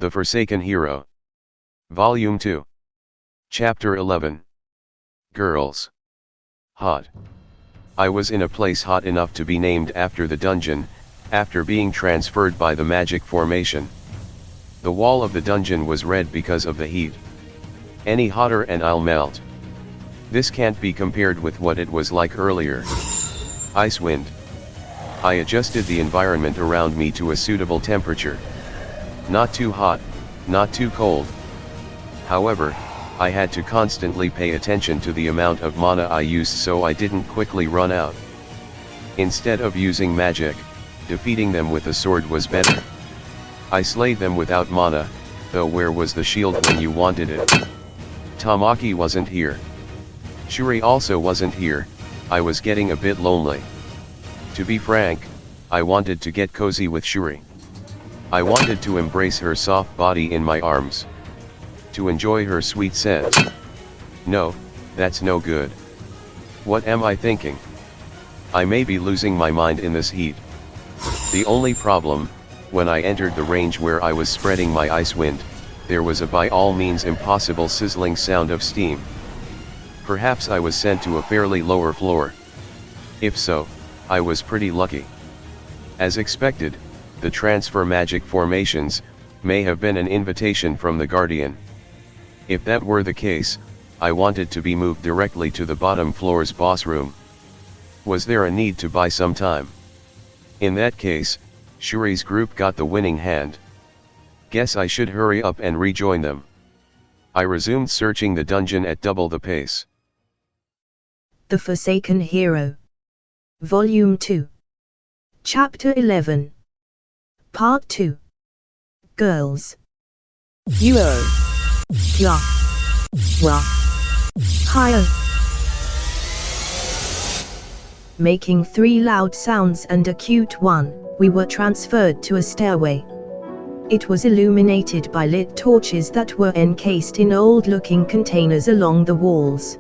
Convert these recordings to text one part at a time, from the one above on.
The Forsaken Hero. Volume 2. Chapter 11. Girls. Hot. I was in a place hot enough to be named after the dungeon, after being transferred by the magic formation. The wall of the dungeon was red because of the heat. Any hotter and I'll melt. This can't be compared with what it was like earlier. Ice wind. I adjusted the environment around me to a suitable temperature. Not too hot, not too cold. However, I had to constantly pay attention to the amount of mana I used so I didn't quickly run out. Instead of using magic, defeating them with a sword was better. I slayed them without mana, though where was the shield when you wanted it? Tamaki wasn't here. Shuri also wasn't here. I was getting a bit lonely. To be frank, I wanted to get cozy with Shuri. I wanted to embrace her soft body in my arms. To enjoy her sweet scent. No, that's no good. What am I thinking? I may be losing my mind in this heat. The only problem, when I entered the range where I was spreading my ice wind, there was a by all means impossible sizzling sound of steam. Perhaps I was sent to a fairly lower floor. If so, I was pretty lucky. As expected, the transfer magic formations may have been an invitation from the Guardian. If that were the case, I wanted to be moved directly to the bottom floor's boss room. Was there a need to buy some time? In that case, Shuri's group got the winning hand. Guess I should hurry up and rejoin them. I resumed searching the dungeon at double the pace. The Forsaken Hero. Volume 2. Chapter 11. Part 2. Girls. Yuo. Ya. Wa. Higher. Making 3 loud sounds and a cute one, we were transferred to a stairway. It was illuminated by lit torches that were encased in old-looking containers along the walls.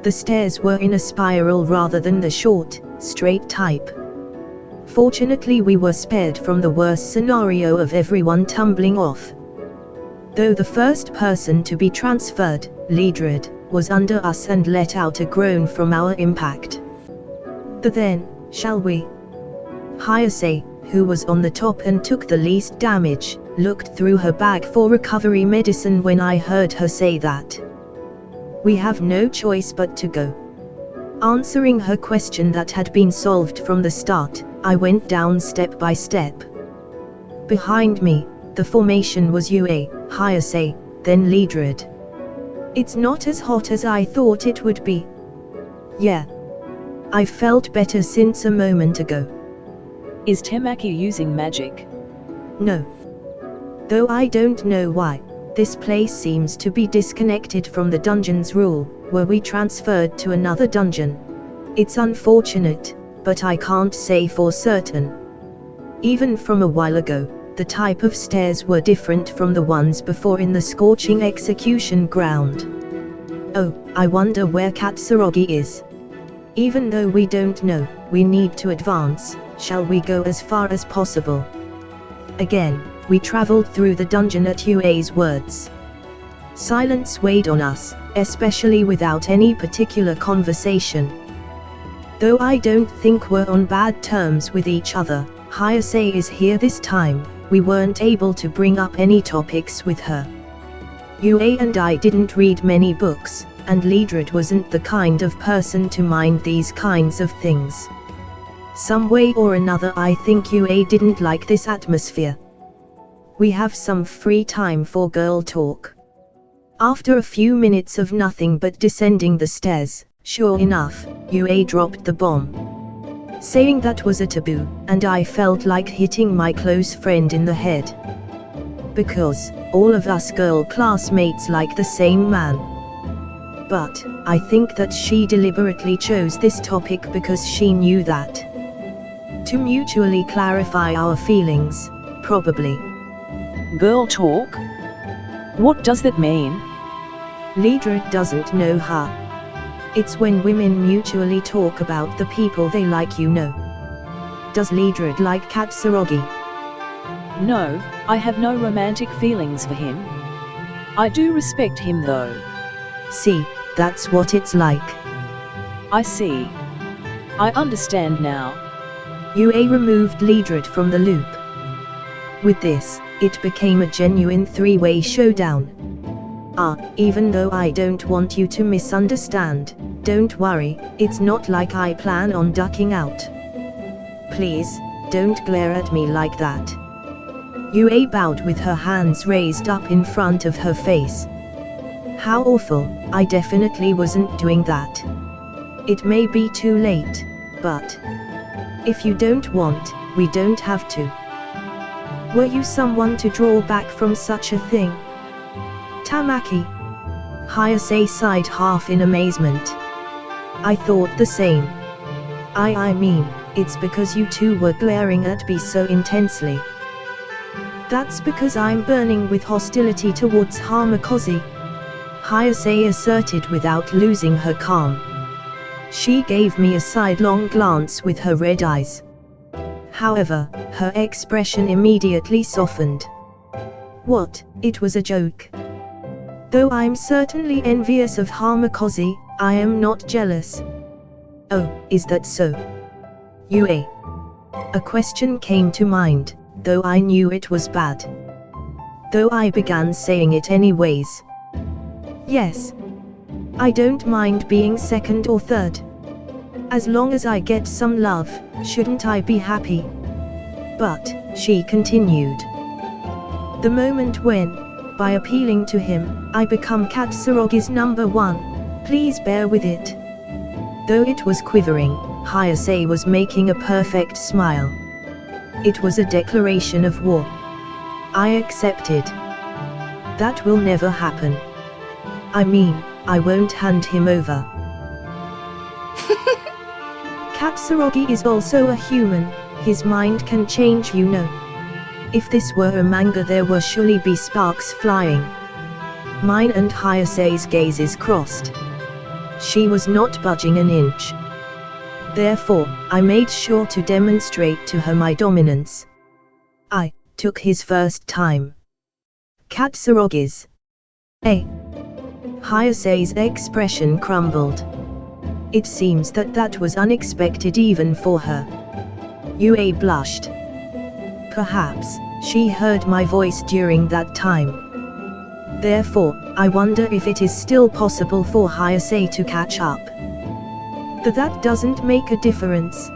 The stairs were in a spiral rather than the short, straight type. Fortunately, we were spared from the worst scenario of everyone tumbling off. Though the first person to be transferred, Leadred, was under us and let out a groan from our impact. Then, shall we? Hayase, who was on the top and took the least damage, looked through her bag for recovery medicine when I heard her say that. We have no choice but to go. Answering her question that had been solved from the start, I went down step by step. Behind me, the formation was Yue, Hayase, then Leadred. It's not as hot as I thought it would be. Yeah. I felt better since a moment ago. Is Tamaki using magic? No. Though I don't know why, this place seems to be disconnected from the dungeon's rule. Were we transferred to another dungeon? It's unfortunate, but I can't say for certain. Even from a while ago, the type of stairs were different from the ones before in the scorching execution ground. Oh, I wonder where Katsurogi is. Even though we don't know, we need to advance. Shall we go as far as possible? Again, we traveled through the dungeon at Yue's words. Silence weighed on us, especially without any particular conversation. Though I don't think we're on bad terms with each other, Hayase is here this time. We weren't able to bring up any topics with her. Yue and I didn't read many books, and Leadred wasn't the kind of person to mind these kinds of things. Some way or another I think Yue didn't like this atmosphere. We have some free time for girl talk. After a few minutes of nothing but descending the stairs, sure enough, Yue dropped the bomb. Saying that was a taboo, and I felt like hitting my close friend in the head. Because, all of us girl classmates like the same man. But, I think that she deliberately chose this topic because she knew that. To mutually clarify our feelings, probably. Girl talk? What does that mean? Leadred doesn't know her. It's when women mutually talk about the people they like, you know. Does Leadred like Katsurogi? No, I have no romantic feelings for him. I do respect him though. See, that's what it's like. I see. I understand now. Yue removed Liedred from the loop. With this, it became a genuine three-way showdown. Even though I don't want you to misunderstand, don't worry, it's not like I plan on ducking out. Please, don't glare at me like that. Yue bowed with her hands raised up in front of her face. How awful, I definitely wasn't doing that. It may be too late, but if you don't want, we don't have to. Were you someone to draw back from such a thing? Tamaki. Hayase sighed half in amazement. I thought the same. I mean, it's because you two were glaring at me so intensely. That's because I'm burning with hostility towards Hamakosi, Hayase asserted without losing her calm. She gave me a sidelong glance with her red eyes. However, her expression immediately softened. What, it was a joke? Though I'm certainly envious of Hamakosi, I am not jealous. Oh, is that so? Yue. A question came to mind, though I knew it was bad. Though I began saying it anyways. Yes. I don't mind being second or third. As long as I get some love, shouldn't I be happy? But, she continued. The moment when, by appealing to him, I become Katsurogi's number one, please bear with it. Though it was quivering, Hayase was making a perfect smile. It was a declaration of war. I accepted. That will never happen. I mean, I won't hand him over. Katsurogi is also a human, his mind can change, you know. If this were a manga there were surely be sparks flying. Mine and Hayase's gazes crossed. She was not budging an inch. Therefore, I made sure to demonstrate to her my dominance. I took his first time. Katsurogi's. Hayase's expression crumbled. It seems that was unexpected even for her. Yue blushed. Perhaps, she heard my voice during that time. Therefore, I wonder if it is still possible for Hayase to catch up. But that doesn't make a difference.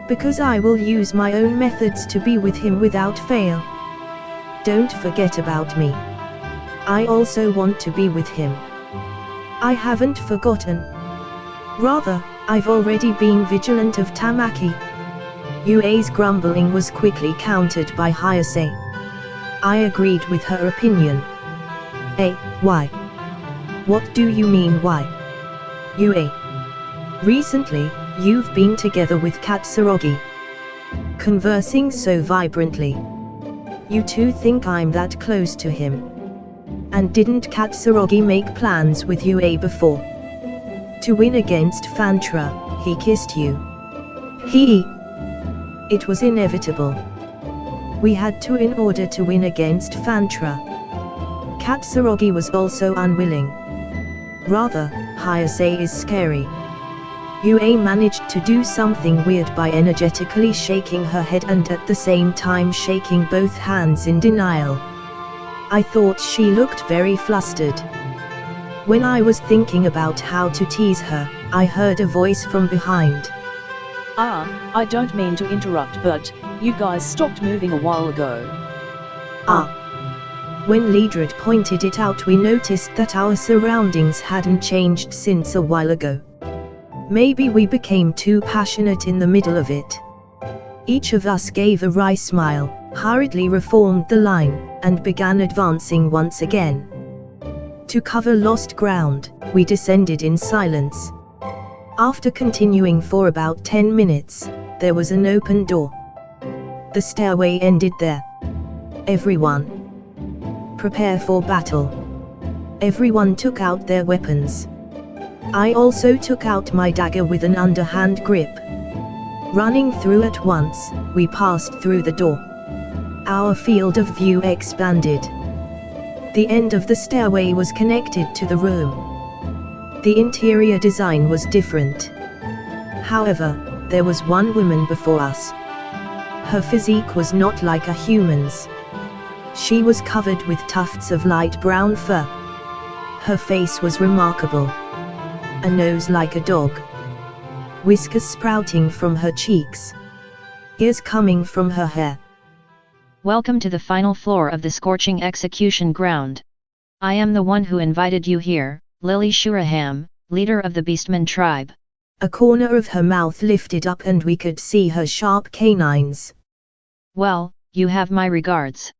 Because I will use my own methods to be with him without fail. Don't forget about me. I also want to be with him. I haven't forgotten. Rather, I've already been vigilant of Tamaki. Yue's grumbling was quickly countered by Hayase. I agreed with her opinion. Why? What do you mean why? Yue. Recently, you've been together with Katsurogi. Conversing so vibrantly. You two think I'm that close to him. And didn't Katsurogi make plans with Yue before? To win against Fantra, he kissed you. It was inevitable. We had to in order to win against Fantra. Katsurogi was also unwilling. Rather, Hayase is scary. Yue managed to do something weird by energetically shaking her head and at the same time shaking both hands in denial. I thought she looked very flustered. When I was thinking about how to tease her, I heard a voice from behind. I don't mean to interrupt, but you guys stopped moving a while ago. When Liedred pointed it out, we noticed that our surroundings hadn't changed since a while ago. Maybe we became too passionate in the middle of it. Each of us gave a wry smile, hurriedly reformed the line, and began advancing once again. To cover lost ground, we descended in silence. After continuing for about 10 minutes, there was an open door. The stairway ended there. Everyone. Prepare for battle. Everyone took out their weapons. I also took out my dagger with an underhand grip. Running through at once, we passed through the door. Our field of view expanded. The end of the stairway was connected to the room. The interior design was different. However, there was one woman before us. Her physique was not like a human's. She was covered with tufts of light brown fur. Her face was remarkable. A nose like a dog. Whiskers sprouting from her cheeks. Ears coming from her hair. Welcome to the final floor of the scorching execution ground. I am the one who invited you here, Lily Shuraham, leader of the Beastman tribe. A corner of her mouth lifted up and we could see her sharp canines. Well, you have my regards.